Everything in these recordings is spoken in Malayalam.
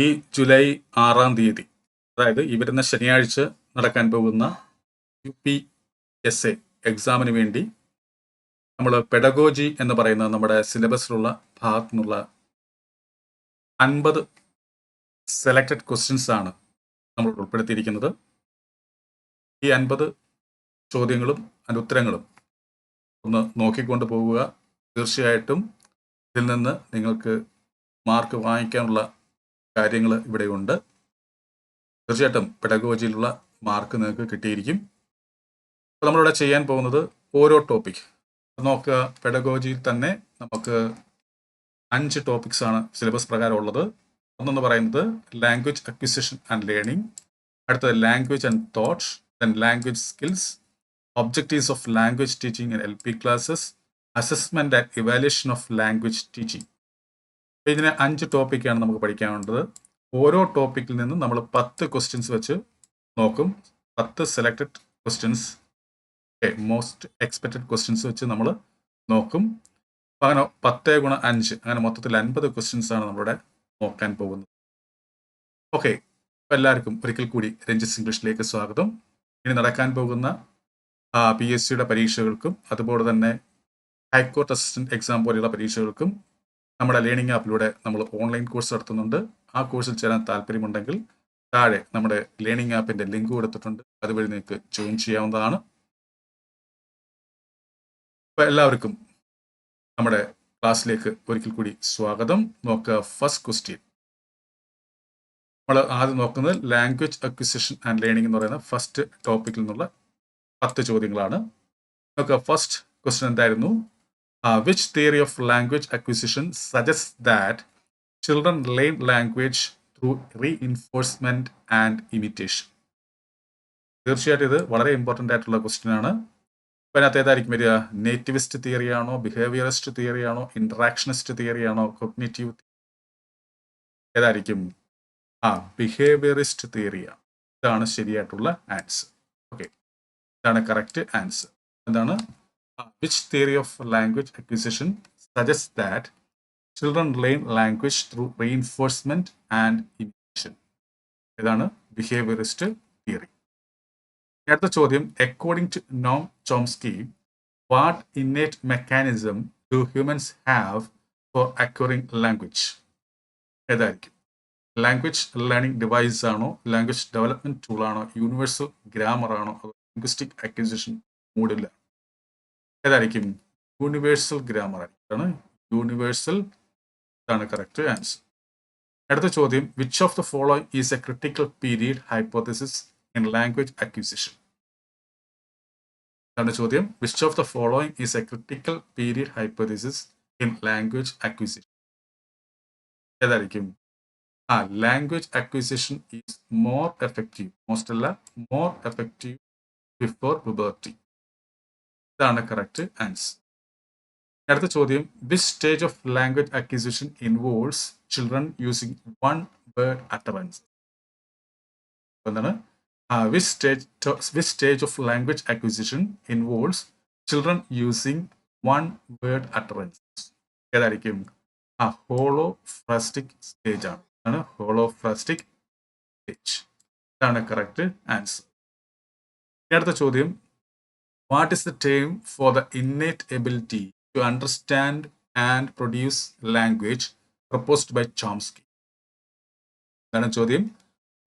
ഈ ജൂലൈ 6-ാം തീയതി, അതായത് ഈ വരുന്ന ശനിയാഴ്ച നടക്കാൻ പോകുന്ന UPSA എക്സാമിന് വേണ്ടി നമ്മൾ പെഡഗോജി എന്ന് പറയുന്ന നമ്മുടെ സിലബസിലുള്ള ഭാഗത്തു നിന്നുള്ള 50 സെലക്റ്റഡ് ക്വസ്റ്റ്യൻസ് ആണ് നമ്മൾ ഉൾപ്പെടുത്തിയിരിക്കുന്നത്. ഈ 50 ചോദ്യങ്ങളും അതിൻ്റെ ഉത്തരങ്ങളും ഒന്ന് നോക്കിക്കൊണ്ട് പോവുക. തീർച്ചയായിട്ടും ഇതിൽ നിന്ന് നിങ്ങൾക്ക് മാർക്ക് വാങ്ങിക്കാനുള്ള കാര്യങ്ങൾ ഇവിടെയുണ്ട്. തീർച്ചയായിട്ടും പെഡഗോജിയിലുള്ള മാർക്ക് നിങ്ങൾക്ക് കിട്ടിയിരിക്കും. അപ്പോൾ നമ്മളിവിടെ ചെയ്യാൻ പോകുന്നത് ഓരോ ടോപ്പിക് നോക്കുക. പെഡഗോജിയിൽ തന്നെ നമുക്ക് 5 ടോപ്പിക്സ് ആണ് സിലബസ് പ്രകാരം ഉള്ളത്. ഒന്നെന്ന് പറയുന്നത് ലാംഗ്വേജ് അക്വിസിഷൻ ആൻഡ് ലേണിംഗ്, അടുത്തത് language and thoughts, then language skills, objectives of language teaching in LP classes, assessment and evaluation of language teaching. ഇതിന് 5 ടോപ്പിക്കാണ് നമുക്ക് പഠിക്കാനുള്ളത്. ഓരോ ടോപ്പിക്കിൽ നിന്നും നമ്മൾ 10 ക്വസ്റ്റ്യൻസ് വെച്ച് നോക്കും. 10 selected questions, most expected questions വെച്ച് നമ്മൾ നോക്കും. അപ്പം അങ്ങനെ 10 ഗുണം 5 അങ്ങനെ മൊത്തത്തിൽ 50 ക്വസ്റ്റ്യൻസ് ആണ് നമ്മളിവിടെ നോക്കാൻ പോകുന്നത്. ഓക്കെ, അപ്പം എല്ലാവർക്കും ഒരിക്കൽ കൂടി രഞ്ജിത്ത് ഇംഗ്ലീഷിലേക്ക് സ്വാഗതം. ഇനി നടക്കാൻ പോകുന്ന PSCയുടെ പരീക്ഷകൾക്കും അതുപോലെ തന്നെ ഹൈക്കോർട്ട് അസിസ്റ്റന്റ് എക്സാം പോലെയുള്ള പരീക്ഷകൾക്കും നമ്മുടെ ലേണിംഗ് ആപ്പിലൂടെ നമ്മൾ ഓൺലൈൻ കോഴ്സ് നടത്തുന്നുണ്ട്. ആ കോഴ്സിൽ ചേരാൻ താല്പര്യമുണ്ടെങ്കിൽ താഴെ നമ്മുടെ ലേണിംഗ് ആപ്പിന്റെ ലിങ്ക് കൊടുത്തിട്ടുണ്ട്. അതുവഴി നിങ്ങൾക്ക് ജോയിൻ ചെയ്യാവുന്നതാണ്. അപ്പോൾ എല്ലാവർക്കും നമ്മുടെ ക്ലാസ്സിലേക്ക് ഒരിക്കൽ കൂടി സ്വാഗതം. നോക്കുക, ഫസ്റ്റ് ക്വസ്റ്റ്യൻ നമ്മൾ ആദ്യം നോക്കുന്നത് ലാംഗ്വേജ് അക്വിസിഷൻ ആൻഡ് ലേണിംഗ് എന്ന് പറയുന്ന ഫസ്റ്റ് ടോപ്പിക്കിൽ നിന്നുള്ള 10 ചോദ്യങ്ങളാണ്. നോക്കുക, ഫസ്റ്റ് ക്വസ്റ്റ്യൻ എന്തായിരുന്നു? Which theory of language acquisition suggests that children learn language through reinforcement and imitation? തീർച്ചയായിട്ടും ഇത് വളരെ ഇമ്പോർട്ടൻ്റ് ആയിട്ടുള്ള ക്വസ്റ്റ്യൻ ആണ്. അപ്പോൾ അതിനകത്ത് ഏതായിരിക്കും വരിക? നേറ്റിവിസ്റ്റ് തിയറി ആണോ, ബിഹേവിയറിസ്റ്റ് തിയറി ആണോ, ഇന്ററാക്ഷനിസ്റ്റ് തിയറി ആണോ, കൊഗ്നിറ്റീവ് ഏതായിരിക്കും? ബിഹേവിയറിസ്റ്റ് തിയറിയാണ്. ഇതാണ് ശരിയായിട്ടുള്ള ആൻസർ. ഓക്കെ, ഇതാണ് കറക്റ്റ് ആൻസർ. എന്താണ്? Which theory of language acquisition suggests that children learn language through reinforcement and imitation? ഇതാണ് ബിഹേവിയറിസ്റ്റ് തിയറി. അടുത്ത ചോദ്യം, according to Noam Chomsky, what innate mechanism do humans have for acquiring language? ഏതായിരിക്കും? ലാംഗ്വേജ് ലേണിംഗ് ഡിവൈസ് ആണോ, ലാംഗ്വേജ് ഡെവലപ്മെന്റ് ടൂൾ ആണോ, യൂണിവേഴ്സൽ ഗ്രാമർ ആണോ, ലിംഗ്വിസ്റ്റിക് അക്വിസിഷൻ മോഡുല? ഏതായിരിക്കും? യൂണിവേഴ്സൽ ഗ്രാമർ ആയിരിക്കും. യൂണിവേഴ്സൽ, ഇതാണ് കറക്റ്റ് ആൻസർ. അടുത്ത ചോദ്യം, which of the following is a critical period hypothesis in language acquisition? ഇതാണ് ചോദ്യം. Which of the following is a critical period hypothesis in language acquisition? ഏതായിരിക്കും? Language acquisition is more effective, most അല്ല, മോർ എഫക്റ്റീവ് ബിഫോർ പുബർട്ടി. ഇതാണ് കറക്റ്റ് ആൻസർ. അടുത്ത ചോദ്യം, which stage of language acquisition involves children using one word utterance? എന്താണ്? Which stage of language acquisition involves children using one word utterance? ഏതായിരിക്കും? ഹോളോഫ്രാസ്റ്റിക് സ്റ്റേജ് ആണ്. Holophrastic stage. ഇതാണ് കറക്റ്റ് ആൻസർ. അടുത്ത ചോദ്യം, what is the term for the innate ability to understand and produce language proposed by Chomsky? ഇതാണ് ചോദ്യം.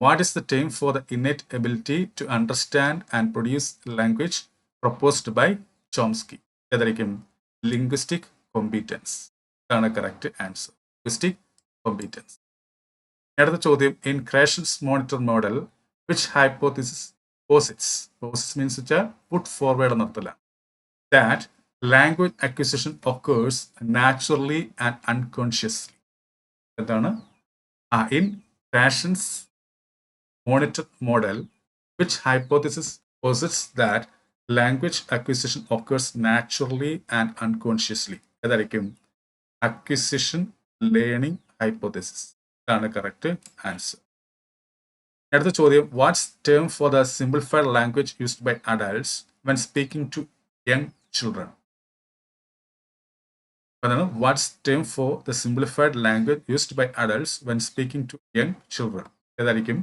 What is the term for the innate ability to understand and produce language proposed by Chomsky? ഏതായിരിക്കും? Linguistic competence. ഇതാണ് കറക്റ്റ് ആൻസർ. Linguistic competence. അടുത്ത ചോദ്യം, in Krashen's monitor model, which hypothesis posits means put forward എന്നർത്ഥമില്ല, that language acquisition occurs naturally and unconsciously? എന്താണ്? In Krashen's monitor model, which hypothesis posits that language acquisition occurs naturally and unconsciously? ഏതായിരിക്കും? Acquisition learning hypothesis. ഇതാണ് കറക്റ്റ് ആൻസർ. അടുത്ത ചോദ്യം, what's term for the simplified language used by adults when speaking to young children? അതാണ് what's term for the simplified language used by adults when speaking to young children. ഏതായിരിക്കും?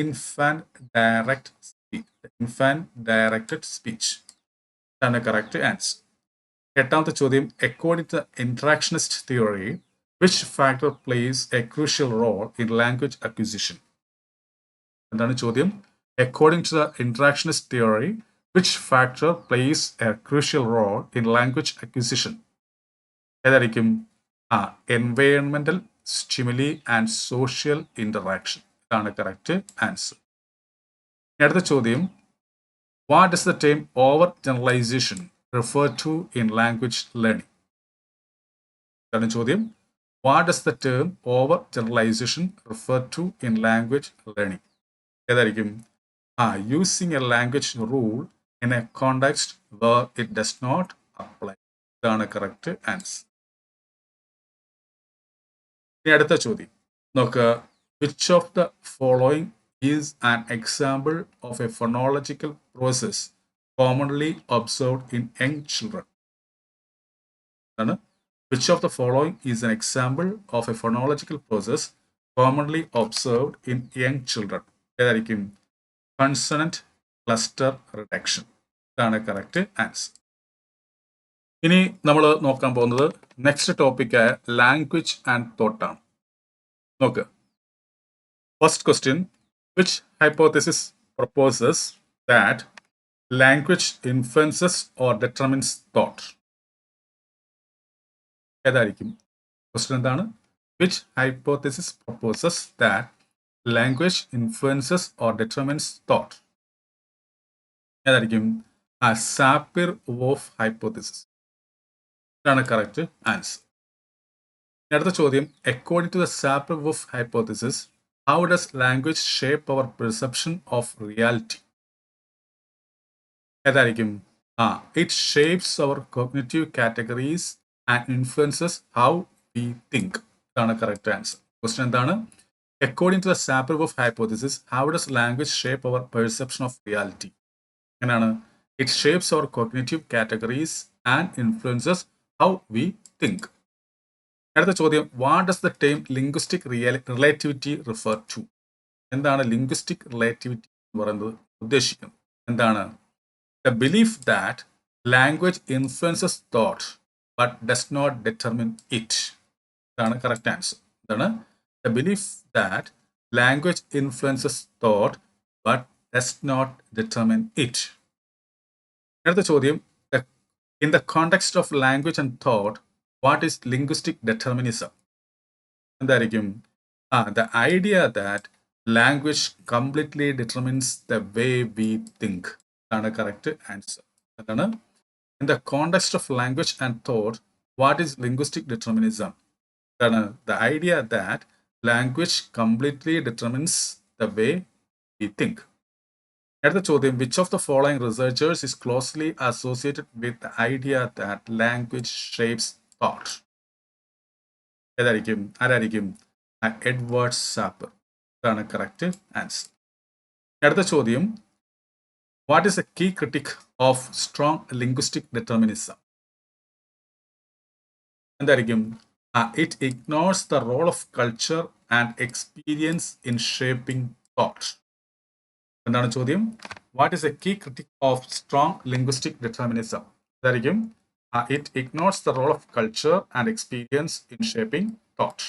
Infant direct speech. Infant directed speech ആണ് കറക്റ്റ് ആൻസർ. എട്ടാമത്തെ ചോദ്യം, according to interactionist theory which factor plays a crucial role in language acquisition? എന്താണ് ചോദ്യം? According to the interactionist theory which factor plays a crucial role in language acquisition? ഏതായിരിക്കും? എൻവയൺമെന്റൽ സ്റ്റിമുലി ആൻഡ് സോഷ്യൽ ഇന്ററാക്ഷൻ. ഇതാണ് കറക്റ്റ് ആൻസർ. അടുത്ത ചോദ്യം, what is the term overgeneralization refer to in language learning? ഇതാണ് ചോദ്യം. What does the term over generalization refer to in language learning? ഏതായിരിക്കും? Using a language rule in a context where it does not apply. ഇതാണ് കറക്റ്റ് ആൻസർ. ഇനി അടുത്ത ചോദ്യം നോക്കുക. Which of the following is an example of a phonological process commonly observed in young children? Which of the following is an example of a phonological process commonly observed in young children? ഏതായിരിക്കും? Consonant cluster reduction. ഇതാണ് കറക്റ്റ് ആൻസർ. ഇനി നമ്മൾ നോക്കാൻ പോകുന്നത് നെക്സ്റ്റ് ടോപ്പിക്കായ ലാംഗ്വേജ് ആൻഡ് തോട്ട് ആണ്. നോക്ക്. First question, which hypothesis proposes that language influences or determines thought? ഏതായിരിക്കും? ക്വസ്റ്റ്യൻ എന്താണ്? Which hypothesis proposes that language influences or determines thought? ഏതായിരിക്കും? Sapir Whorf hypothesis. ഇതാണ് കറക്റ്റ് ആൻസർ. അടുത്ത ചോദ്യം, according to the Sapir Whorf hypothesis how does language shape our perception of reality? ഏതായിരിക്കും? It shapes our cognitive categories and influences how we think. ഇതാണ് കറക്റ്റ് ആൻസർ. ക്വസ്റ്റ്യൻ എന്താണ്? According to the Sapir Whorf hypothesis how does language shape our perception of reality? എങ്ങനെയാണ്? It shapes our cognitive categories and influences how we think. അടുത്ത ചോദ്യം, what does the term linguistic relativity refer to? എന്താണ് ലിംഗ്വിസ്റ്റിക് റിലേറ്റിവിറ്റി എന്ന് പറയുന്നത് ഉദ്ദേശിക്കുന്നത്? എന്താണ്? The belief that language influences thought but does not determine it. ഇതാണ് കറക്റ്റ് ആൻസർ. എന്താണ്? The belief that language influences thought but does not determine it. അടുത്ത ചോദ്യം, in the context of language and thought what is linguistic determinism? എന്തായിരിക്കും? The idea that language completely determines the way we think. ഇതാണ് കറക്റ്റ് ആൻസർ. എന്താണ്? In the context of language and thought what is linguistic determinism? ഇതാണ് the idea that language completely determines the way we think. അടുത്ത ചോദ്യം, which of the following researchers is closely associated with the idea that language shapes thought? ഏതായിരിക്കും? ആരായിരിക്കും? Edward Sapir. ഇതാണ് കറക്റ്റ് ആൻസർ. അടുത്ത ചോദ്യം, what is a key critic of strong linguistic determinism? എന്തായിരിക്കും? It ignores the role of culture and experience in shaping thought. എന്താണ് ചോദ്യം? What is a key critic of strong linguistic determinism? ഇതായിരിക്കും it ignores the role of culture and experience in shaping thought.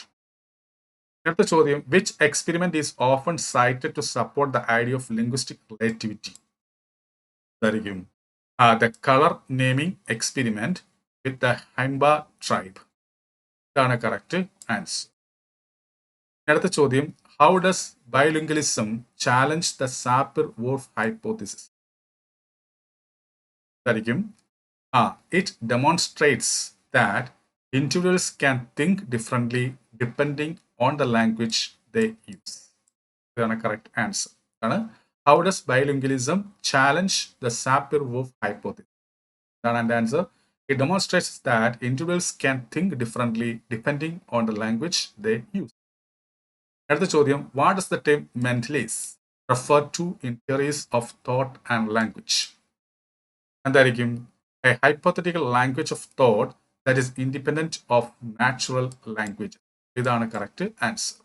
അടുത്ത ചോദ്യം, which experiment is often cited to support the idea of linguistic relativity? ഇതായിരിക്കും the colour naming experiment with the Himba tribe. ഇതാണ് കറക്റ്റ് ആൻസർ. അടുത്ത ചോദ്യം, how does bilingualism challenge the Sapir-Whorf hypothesis? ഇതായിരിക്കും it demonstrates that individuals can think differently depending on the language they use. ഇതാണ് correct answer. how does bilingualism challenge the Sapir-Whorf hypothesis? ഇതാണ് എൻ്റെ answer. It demonstrates that individuals can think differently depending on the language they use. അടുത്ത ചോദ്യം, what does the term mentalese refer to in theories of thought and language? എന്തായിരിക്കും? A hypothetical language of thought that is independent of natural language. ഇതാണ് കറക്റ്റ് ആൻസർ.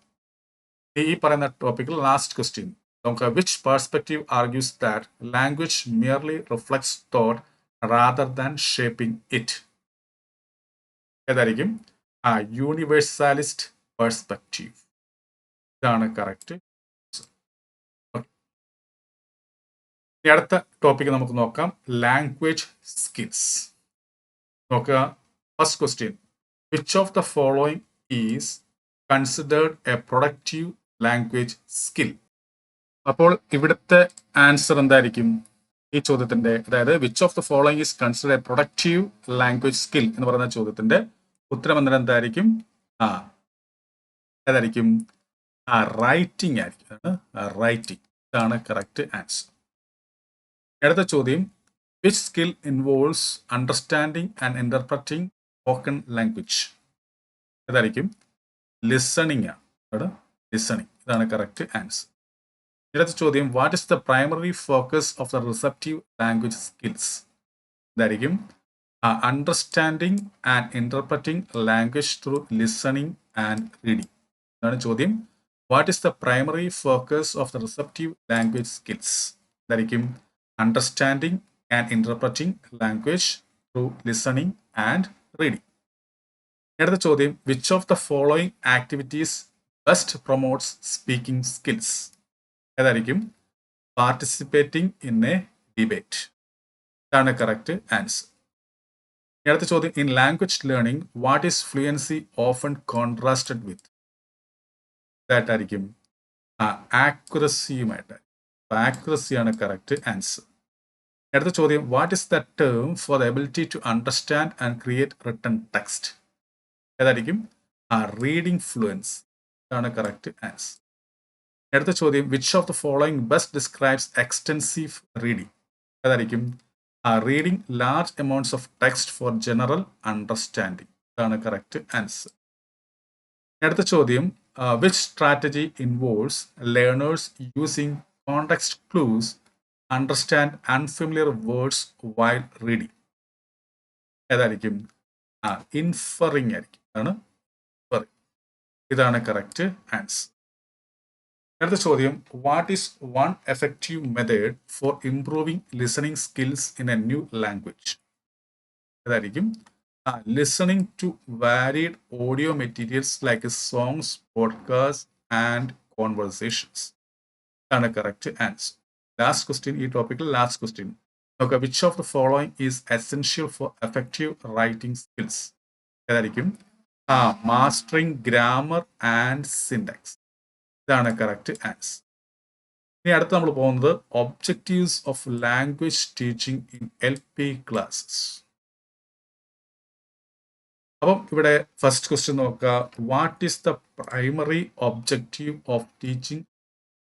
ഈ പറയുന്ന ടോപ്പിക്കിൽ ലാസ്റ്റ് ക്വസ്റ്റ്യൻ നമുക്ക് which perspective argues that language merely reflects thought rather than shaping it. ഏതായിരിക്കും? Universalist perspective. ഇതാണ് കറക്റ്റ്. ഇനി അടുത്ത ടോപ്പിക് നമുക്ക് നോക്കാം, ലാംഗ്വേജ് സ്കിൽസ്. നോക്കുക, first question, which of the following is considered A productive language skill? അപ്പോൾ ഇവിടുത്തെ ആൻസർ എന്തായിരിക്കും ഈ ചോദ്യത്തിന്റെ? അതായത് which of the following is considered A productive language skill എന്ന് പറയുന്ന ചോദ്യത്തിന്റെ ഉത്തരം എന്തായിരിക്കും? ഏതായിരിക്കും? റൈറ്റിംഗ് ആയിരിക്കും. റൈറ്റിംഗ് ഇതാണ് കറക്റ്റ് ആൻസർ. അടുത്ത ചോദ്യം, which skill involves understanding and interpreting spoken language? ഏതായിരിക്കും? ലിസണിങ് ആണ്. ലിസണിങ് ഇതാണ് കറക്റ്റ് ആൻസർ. അടുത്ത ചോദ്യം, what is the primary focus of the receptive language skills? ഇതായിരിക്കും understanding and interpreting language through listening and reading. ഇതാണ് ചോദ്യം. What is the primary focus of the receptive language skills? ഇതായിരിക്കും understanding and interpreting language through listening and reading. അടുത്ത ചോദ്യം, which of the following activities best promotes speaking skills? ഏതായിരിക്കും? Participating in a debate. ഇതാണ് കറക്റ്റ് ആൻസർ. അടുത്ത ചോദ്യം, in language learning what is fluency often contrasted with? ഇതായിട്ടായിരിക്കും ആക്യുറസിയുമായിട്ട്. ആക്യുറസിയാണ് കറക്റ്റ് ആൻസർ. അടുത്ത ചോദ്യം, what is the term for the ability to understand and create written text? ഏതായിരിക്കും? Reading fluence. ഇതാണ് കറക്റ്റ് ആൻസർ. അടുത്ത ചോദ്യം, which of the following best describes extensive reading? ഏതായിരിക്കും? Reading large amounts of text for general understanding. ഇതാണ് കറക്റ്റ് ആൻസർ. അടുത്ത ചോദ്യം, which strategy involves learners using context clues understand unfamiliar words while reading? ഏതായിരിക്കും? ഇൻഫറിംഗ് ആയിരിക്കും. ഇതാണ് കറക്റ്റ് ആൻസർ. അടുത്ത ചോദ്യം, what is one effective method for improving listening skills in a new language? ഏതായിരിക്കും? Listening to varied audio materials like songs, podcast and conversations. ഇതാണ് കറക്റ്റ് ആൻസർ. ലാസ്റ്റ് ക്വസ്റ്റ്യൻ, ഈ ടോപ്പിക്കിൽ ലാസ്റ്റ് ക്വസ്റ്റ്യൻ നോക്കുക, which of the following is essential for effective writing skills? ഏതായിരിക്കും? Mastering grammar and syntax. ഇതാണ് കറക്റ്റ് ആൻസർ. ഇനി അടുത്ത് നമ്മൾ പോകുന്നത് objectives of language teaching in LP classes. അപ്പം ഇവിടെ ഫസ്റ്റ് ക്വസ്റ്റ്യൻ നോക്കുക, what is the primary objective of teaching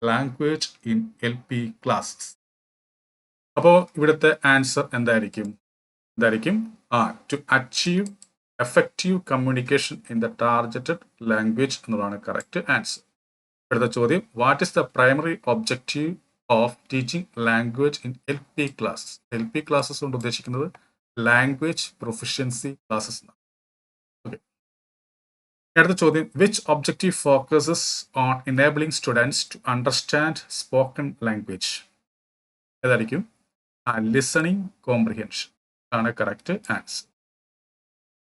language in LP classes? അപ്പോൾ ഇവിടുത്തെ ആൻസർ എന്തായിരിക്കും? To achieve effective communication in the targeted language എന്നുള്ളതാണ് കറക്റ്റ് ആൻസർ. അടുത്ത ചോദ്യം, what is the primary objective of teaching language in LP classes? LP classes കൊണ്ട് ഉദ്ദേശിക്കുന്നത് ലാംഗ്വേജ് പ്രൊഫിഷ്യൻസി ക്ലാസ്സസ് എന്നാണ്. ഓക്കെ. അടുത്ത ചോദ്യം, which objective focuses on enabling students to understand spoken language? ഏതായിരിക്കും? ലിസണിംഗ് കോംപ്രിഹെൻഷൻ ആണ് കറക്റ്റ് ആൻസർ.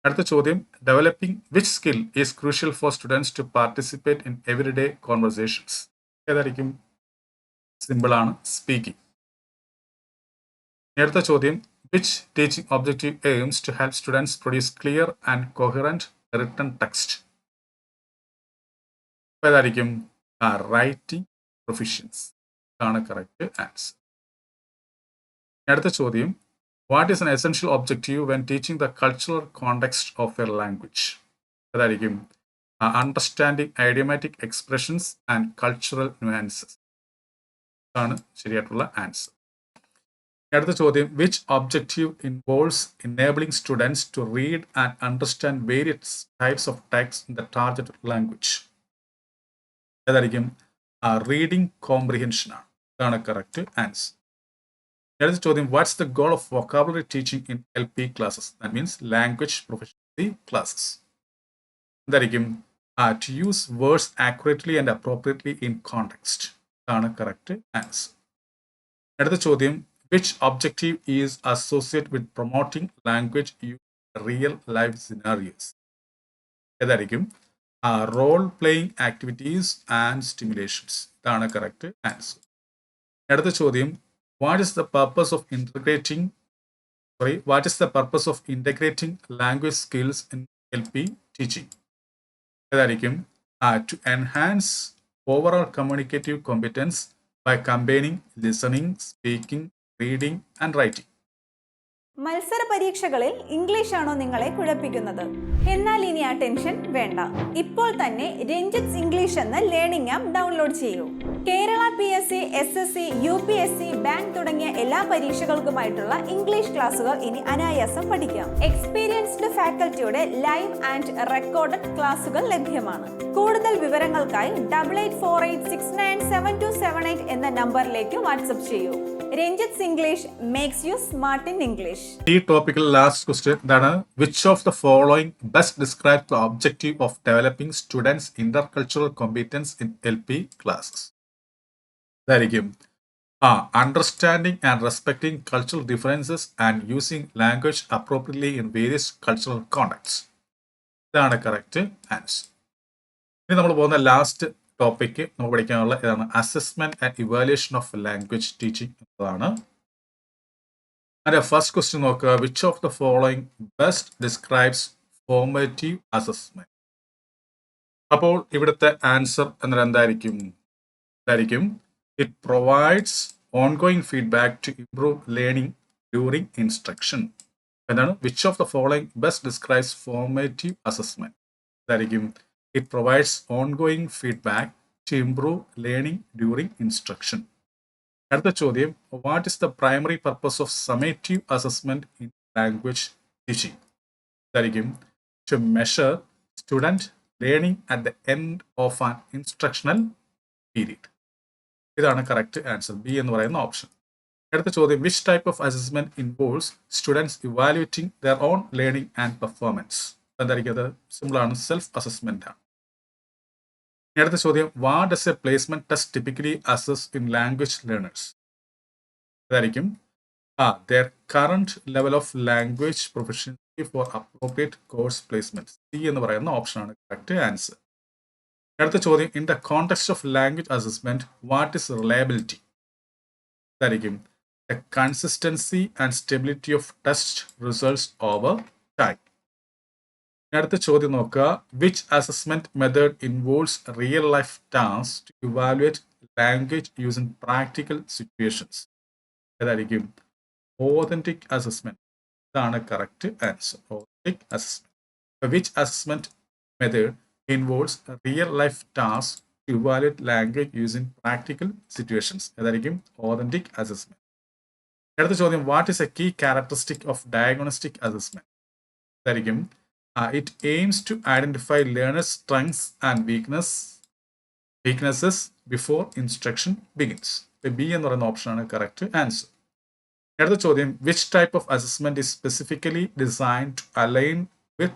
അടുത്ത ചോദ്യം, developing which skill is crucial for students to participate in everyday conversations? ഏതായിരിക്കും? സിമ്പിൾ ആണ്, സ്പീക്കിംഗ്. അടുത്ത ചോദ്യം, which teaching objective aims to help students produce clear and coherent written text? ഏതായിരിക്കും? റൈറ്റിംഗ് പ്രൊഫിഷ്യൻസി ആണ് കറക്റ്റ് ആൻസർ. അടുത്ത ചോദ്യം, what is an essential objective when teaching the cultural context of a language? അതായിരിക്കും understanding idiomatic expressions and cultural nuances. ആണ് ശരിയായിട്ടുള്ള ആൻസർ. അടുത്ത ചോദ്യം, which objective involves enabling students to read and understand various types of text in the targeted language? ഏതായിരിക്കും? റീഡിംഗ് കോംപ്രിഹെൻഷൻ ആണ്. ഇതാണ് കറക്റ്റ് ആൻസർ. അടുത്ത ചോദ്യം, what's the goal of vocabulary teaching in LP classes? That means language proficiency classes. എന്തായിരിക്കും? To use words accurately and appropriately in context. ഇതാണ് കറക്റ്റ് ആൻസർ. അടുത്ത ചോദ്യം, which objective is associated with promoting language in real life scenarios? ഏതായിരിക്കും? Role playing activities and stimulations. ഇതാണ് കറക്റ്റ് ആൻസർ. അടുത്ത ചോദ്യം, what is the purpose of integrating language skills in LP teaching? ഏതായിരിക്കും? To enhance overall communicative competence by combining listening, speaking, reading and writing. മത്സര പരീക്ഷകളിൽ ഇംഗ്ലീഷ് ആണോ നിങ്ങളെ കുഴപ്പിക്കുന്നത്? എന്നാൽ ഇനി ആ ടെൻഷൻ വേണ്ട. ഇപ്പോൾ തന്നെ രഞ്ജിത്ത് ഇംഗ്ലീഷ് എന്ന ലേണിംഗ് ആപ്പ് ഡൗൺലോഡ് ചെയ്യൂ. Kerala PSC, SSC, UPSC, bank തുടങ്ങിയ എല്ലാ പരീക്ഷകൾക്കുമായിട്ടുള്ള ഇംഗ്ലീഷ് ക്ലാസുകൾ ഇനി അനായാസം പഠിക്കാം. എക്സ്പീരിയൻസ്ഡ് ഫാക്കൽറ്റിയുടെ ലൈവ് ആൻഡ് റെക്കോർഡഡ് ക്ലാസുകൾ ലഭ്യമാണ്. കൂടുതൽ വിവരങ്ങൾക്കായി 8848697278 എന്ന നമ്പറിലേക്ക് വാട്സ്ആപ്പ് ചെയ്യൂ. Ranjith English makes you smart in English. ഈ ടോപ്പിക്കിൽ ലാസ്റ്റ് ക്വസ്റ്റ്യൻ ഇതാണ്, which of the following best describe the objective of developing students intercultural competence in LP classes? ഇതായിരിക്കും understanding and റെസ്പെക്ടിംഗ് cultural differences and using language appropriately in various cultural contexts. ഇതാണ് കറക്റ്റ് ആൻസർ. ഇനി നമ്മൾ പോകുന്ന ലാസ്റ്റ് ടോപ്പിക്ക് നമുക്ക് പഠിക്കാനുള്ള ഇതാണ്, assessment and evaluation of language teaching എന്നതാണ്. അതിന്റെ ഫസ്റ്റ് ക്വസ്റ്റ്യൻ നോക്കുക, which of the following best describes formative assessment? അപ്പോൾ ഇവിടുത്തെ ആൻസർ എന്നാൽ എന്തായിരിക്കും? It provides ongoing feedback to improve learning during instruction. എന്താണ്? Which of the following best describes formative assessment? ഇതായിരിക്കും, it provides ongoing feedback to improve learning during instruction. അടുത്ത ചോദ്യം, what is the primary purpose of summative assessment in language teaching? ഇതായിരിക്കും, to measure student learning at the end of an instructional period. ഇതാണ് കറക്റ്റ് ആൻസർ, ബി എന്ന് പറയുന്ന ഓപ്ഷൻ. അടുത്ത ചോദ്യം, which type of assessment involves students evaluating their own learning and performance? എന്തായിരിക്കും? അത് സിമ്പിൾ ആണ്, സെൽഫ് അസസ്മെന്റ് ആണ്. അടുത്ത ചോദ്യം, what does a placement test typically assess in language learners? അതായിരിക്കും their current level of language proficiency for appropriate course placement. C എന്ന് പറയുന്ന ഓപ്ഷനാണ് കറക്റ്റ് ആൻസർ. അടുത്ത ചോദ്യം, in the context of language assessment what is reliability? അതായിരിക്കും, the consistency and stability of test results over time. അടുത്ത ചോദ്യം നോക്കുക, which assessment method involves real life task to evaluate language using practical situations? ഏതായിരിക്കും? Authentic assessment. ഇതാണ് correct answer, authentic assessment. Which assessment method involves real life task to evaluate language using practical situations? ഏതായിരിക്കും? Authentic assessment. അടുത്ത ചോദ്യം, what is a key characteristic of diagnostic assessment? ഏതായിരിക്കും? It aims to identify learners' strengths and weaknesses before instruction begins. B എന്ന് പറയുന്ന ഓപ്ഷനാണ് കറക്റ്റ് ആൻസർ. അടുത്ത ചോദ്യം, which type of assessment is specifically designed to align with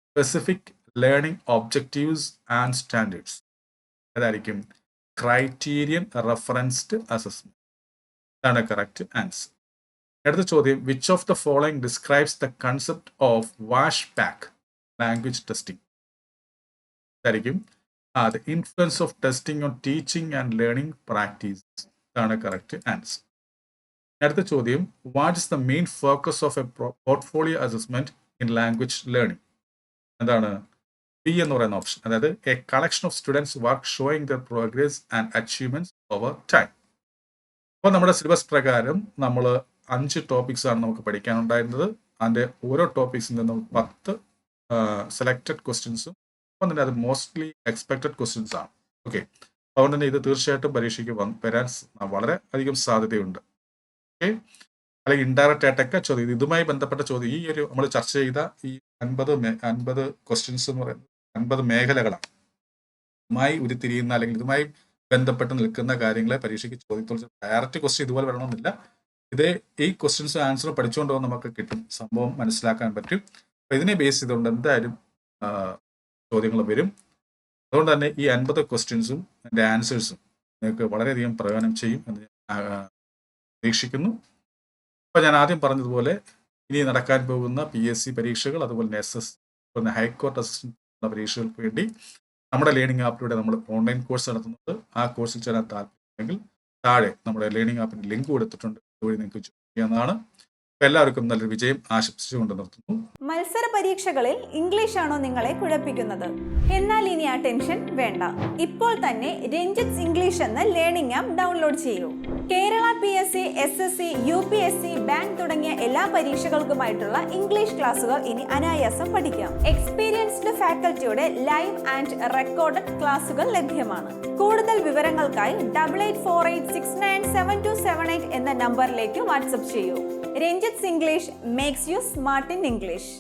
specific learning objectives and standards? അതായിരിക്കും criterion referenced assessment. ഇതാണ് കറക്റ്റ് ആൻസർ. അടുത്ത ചോദ്യം, which of the following describes the concept of wash back language testing? ഇതായിരിക്കും the influence of testing on teaching and learning practices. ഇതാണ് കറക്റ്റ് ആൻസർ. അടുത്ത ചോദ്യം, what is the main focus of a portfolio assessment in language learning? എന്താണ്? ബി എന്ന് പറയുന്ന ഓപ്ഷൻ, അതായത് a collection of students' work showing their progress and achievements over time. അപ്പോൾ നമ്മുടെ സിലബസ് പ്രകാരം നമ്മൾ 5 ടോപ്പിക്സ് ആണ് നമുക്ക് പഠിക്കാനുണ്ടായിരുന്നത്. അതിൻ്റെ ഓരോ ടോപ്പിക്സിൽ നിന്നും 10 സെലക്റ്റഡ് ക്വസ്റ്റ്യൻസും അപ്പം തന്നെ അത് മോസ്റ്റ്ലി എക്സ്പെക്റ്റഡ് ക്വസ്റ്റ്യൻസ് ആണ്. ഓക്കെ, അതുകൊണ്ട് തന്നെ ഇത് തീർച്ചയായിട്ടും പരീക്ഷയ്ക്ക് വരാൻ വളരെ അധികം സാധ്യതയുണ്ട്. ഓക്കെ, അല്ലെങ്കിൽ ഇൻഡയറക്റ്റ് ആയിട്ടൊക്കെ ചോദ്യം, ഇതുമായി ബന്ധപ്പെട്ട ചോദ്യം, ഈ ഒരു നമ്മൾ ചർച്ച ചെയ്ത ഈ 50 ക്വസ്റ്റ്യൻസ് എന്ന് പറയുന്നത് 50 മേഖലകളാണ്. ഇതുമായി ഉരുത്തിരിയുന്ന അല്ലെങ്കിൽ ഇതുമായി ബന്ധപ്പെട്ട് നിൽക്കുന്ന കാര്യങ്ങളെ പരീക്ഷയ്ക്ക് ചോദ്യത്തോട് ഡയറക്റ്റ് ക്വസ്റ്റ്യൻ ഇതുപോലെ വരണമെന്നില്ല. ഈ ക്വസ്റ്റ്യൻസും ആൻസറും പഠിച്ചുകൊണ്ട് നമുക്ക് കിട്ടും, സംഭവം മനസ്സിലാക്കാൻ പറ്റും. അപ്പോൾ ഇതിനെ ബേസ് ചെയ്തുകൊണ്ട് എന്തായാലും ചോദ്യങ്ങൾ വരും. അതുകൊണ്ട് തന്നെ ഈ 50 ക്വസ്റ്റ്യൻസും അതിൻ്റെ ആൻസേഴ്സും നിങ്ങൾക്ക് വളരെയധികം പ്രയോജനം ചെയ്യും എന്ന് ഞാൻ പ്രതീക്ഷിക്കുന്നു. അപ്പോൾ ഞാൻ ആദ്യം പറഞ്ഞതുപോലെ ഇനി നടക്കാൻ പോകുന്ന PSC പരീക്ഷകൾ, അതുപോലെ തന്നെ SS ഹൈക്കോർട്ട് അസിസ്റ്റന്റ് പരീക്ഷകൾക്ക് വേണ്ടി നമ്മുടെ ലേണിംഗ് ആപ്പിലൂടെ നമ്മൾ ഓൺലൈൻ കോഴ്സ് നടത്തുന്നുണ്ട്. ആ കോഴ്സിൽ ചേരാൻ താല്പര്യമുണ്ടെങ്കിൽ താഴെ നമ്മുടെ ലേണിംഗ് ആപ്പിൻ്റെ ലിങ്ക് കൊടുത്തിട്ടുണ്ട്. അതുവഴി നിങ്ങൾക്ക് ജോയിൻ ചെയ്യാവുന്നതാണ്. അപ്പോൾ എല്ലാവർക്കും നല്ലൊരു വിജയം ആശംസിച്ചുകൊണ്ട് നിർത്തുന്നു. മത്സര പരീക്ഷകളിൽ ഇംഗ്ലീഷ് ആണോ നിങ്ങളെ കുഴപ്പിക്കുന്നത്? എന്നാൽ ഇനി ആ ടെൻഷൻ വേണ്ട. ഇപ്പോൾ തന്നെ രഞ്ജിത്ത് ഇംഗ്ലീഷ് എന്ന ലേണിംഗ് ആപ്പ് ഡൗൺലോഡ് ചെയ്യൂ. Kerala PSC, SSC, UPSC, bank തുടങ്ങിയ എല്ലാ പരീക്ഷകൾക്കുമായിട്ടുള്ള ഇംഗ്ലീഷ് ക്ലാസുകൾ ഇനി അനായാസം പഠിക്കാം. എക്സ്പീരിയൻസ്ഡ് ഫാക്കൽറ്റിയുടെ ലൈവ് ആൻഡ് റെക്കോർഡഡ് ക്ലാസുകൾ ലഭ്യമാണ്. കൂടുതൽ വിവരങ്ങൾക്കായി 8848697278 എന്ന നമ്പറിലേക്ക് വാട്സ്ആപ്പ് ചെയ്യൂ. Ranjith English makes you smart in English.